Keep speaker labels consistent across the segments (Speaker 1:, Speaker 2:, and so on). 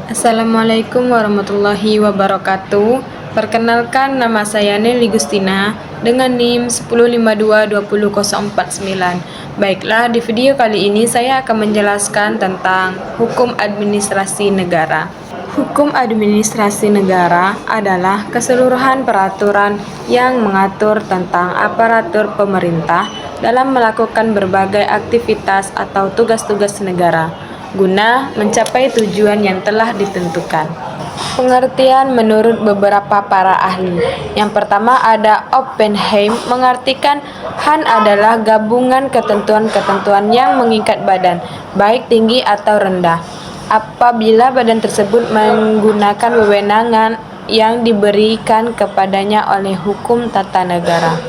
Speaker 1: Assalamualaikum warahmatullahi wabarakatuh. Perkenalkan, nama saya Nelly Gustina dengan NIM 105220049. Baiklah, di video kali ini saya akan menjelaskan tentang hukum administrasi negara. Hukum administrasi negara adalah keseluruhan peraturan yang mengatur tentang aparatur pemerintah dalam melakukan berbagai aktivitas atau tugas-tugas negara guna mencapai tujuan yang telah ditentukan. Pengertian menurut beberapa para ahli. Yang pertama ada Oppenheim mengartikan HAN adalah gabungan ketentuan-ketentuan yang mengikat badan, baik tinggi atau rendah, apabila badan tersebut menggunakan wewenangan yang diberikan kepadanya oleh hukum tata negara.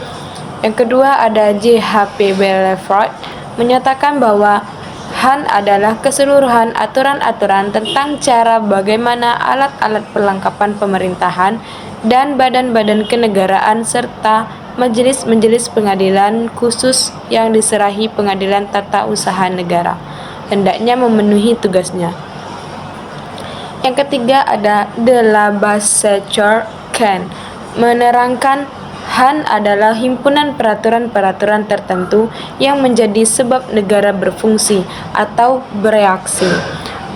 Speaker 1: Yang kedua ada J.H.P. Belfort menyatakan bahwa HAN adalah keseluruhan aturan-aturan tentang cara bagaimana alat-alat perlengkapan pemerintahan dan badan-badan kenegaraan serta majelis-majelis pengadilan khusus yang diserahi Pengadilan Tata Usaha Negara hendaknya memenuhi tugasnya. Yang ketiga ada De La Basseur Ken menerangkan HAN adalah himpunan peraturan-peraturan tertentu yang menjadi sebab negara berfungsi atau bereaksi.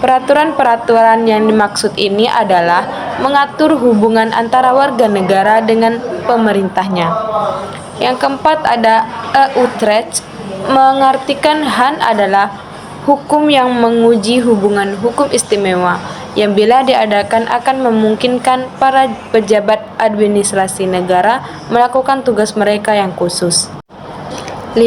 Speaker 1: Peraturan-peraturan yang dimaksud ini adalah mengatur hubungan antara warga negara dengan pemerintahnya. Yang keempat ada Utrecht mengartikan HAN adalah hukum yang menguji hubungan hukum istimewa yang bila diadakan akan memungkinkan para pejabat administrasi negara melakukan tugas mereka yang khusus. 5.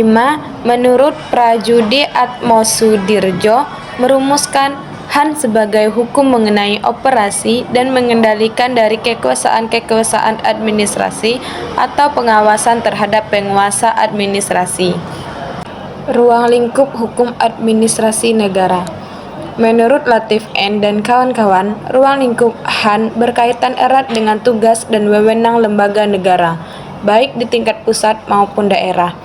Speaker 1: Menurut Prajudi Atmosudirjo merumuskan HAN sebagai hukum mengenai operasi dan mengendalikan dari kekuasaan-kekuasaan administrasi atau pengawasan terhadap penguasa administrasi. Ruang lingkup hukum administrasi negara. Menurut Latif N. dan kawan-kawan, ruang lingkup HAN berkaitan erat dengan tugas dan wewenang lembaga negara, baik di tingkat pusat maupun daerah,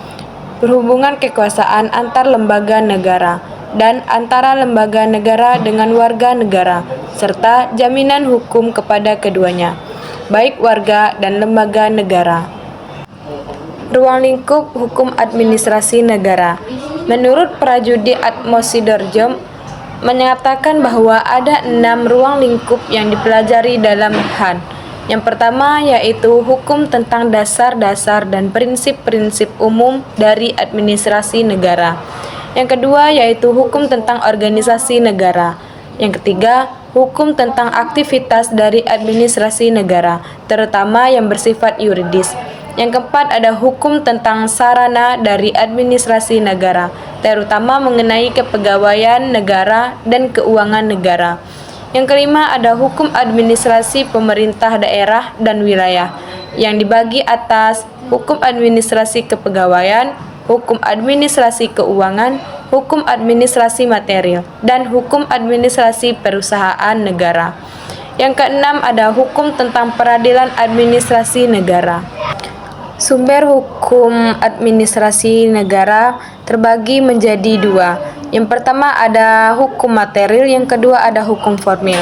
Speaker 1: berhubungan kekuasaan antar lembaga negara, dan antara lembaga negara dengan warga negara, serta jaminan hukum kepada keduanya, baik warga dan lembaga negara. Ruang lingkup hukum administrasi negara. Menurut Prajudi Atmosudirjo menyatakan bahwa ada 6 ruang lingkup yang dipelajari dalam HAN. Yang pertama yaitu hukum tentang dasar-dasar dan prinsip-prinsip umum dari administrasi negara. Yang kedua yaitu hukum tentang organisasi negara. Yang ketiga, hukum tentang aktivitas dari administrasi negara, terutama yang bersifat yuridis. Yang keempat ada hukum tentang sarana dari administrasi negara, terutama mengenai kepegawaian negara dan keuangan negara. Yang kelima ada hukum administrasi pemerintah daerah dan wilayah, yang dibagi atas hukum administrasi kepegawaian, hukum administrasi keuangan, hukum administrasi material, dan hukum administrasi perusahaan negara. Yang keenam ada hukum tentang peradilan administrasi negara. Sumber hukum administrasi negara terbagi menjadi 2. Yang pertama ada hukum material, yang kedua ada hukum formil.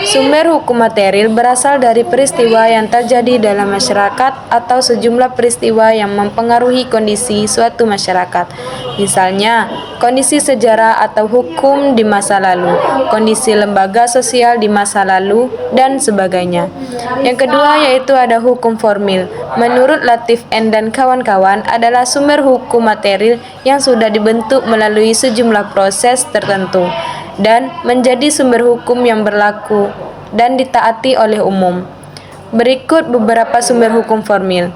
Speaker 1: Sumber hukum material berasal dari peristiwa yang terjadi dalam masyarakat atau sejumlah peristiwa yang mempengaruhi kondisi suatu masyarakat. Misalnya, kondisi sejarah atau hukum di masa lalu, kondisi lembaga sosial di masa lalu, dan sebagainya. Yang kedua yaitu ada hukum formil. Menurut Latif N. dan kawan-kawan adalah sumber hukum material yang sudah dibentuk melalui sejumlah proses tertentu dan menjadi sumber hukum yang berlaku dan ditaati oleh umum. Berikut beberapa sumber hukum formil.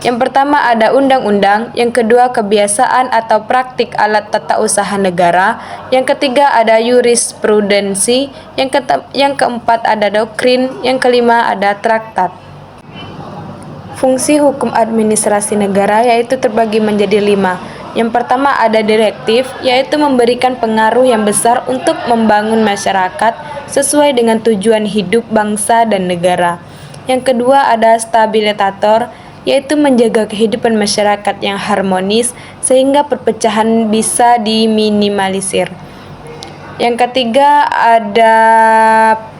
Speaker 1: Yang pertama ada undang-undang, yang kedua kebiasaan atau praktik alat tata usaha negara, yang ketiga ada jurisprudensi, yang keempat ada doktrin, yang kelima ada traktat. Fungsi hukum administrasi negara yaitu terbagi menjadi 5. Yang pertama ada direktif, yaitu memberikan pengaruh yang besar untuk membangun masyarakat sesuai dengan tujuan hidup bangsa dan negara. Yang kedua ada stabilisator, yaitu menjaga kehidupan masyarakat yang harmonis sehingga perpecahan bisa diminimalisir. Yang ketiga ada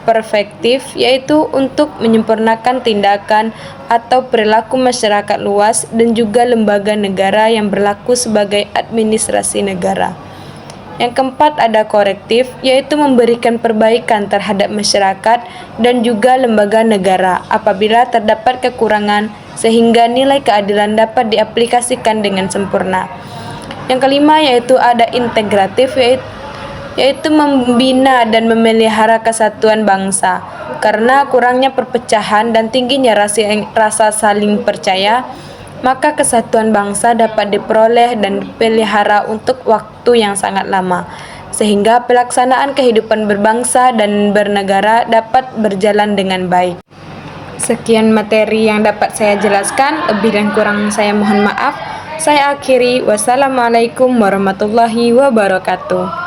Speaker 1: perspektif, yaitu untuk menyempurnakan tindakan atau perilaku masyarakat luas dan juga lembaga negara yang berlaku sebagai administrasi negara. Yang keempat ada korektif, yaitu memberikan perbaikan terhadap masyarakat dan juga lembaga negara apabila terdapat kekurangan sehingga nilai keadilan dapat diaplikasikan dengan sempurna. Yang kelima yaitu ada integratif, yaitu membina dan memelihara kesatuan bangsa. Karena kurangnya perpecahan dan tingginya rasa saling percaya, maka kesatuan bangsa dapat diperoleh dan dipelihara untuk waktu yang sangat lama, sehingga pelaksanaan kehidupan berbangsa dan bernegara dapat berjalan dengan baik. Sekian materi yang dapat saya jelaskan, lebih dan kurang saya mohon maaf. Saya akhiri, wassalamualaikum warahmatullahi wabarakatuh.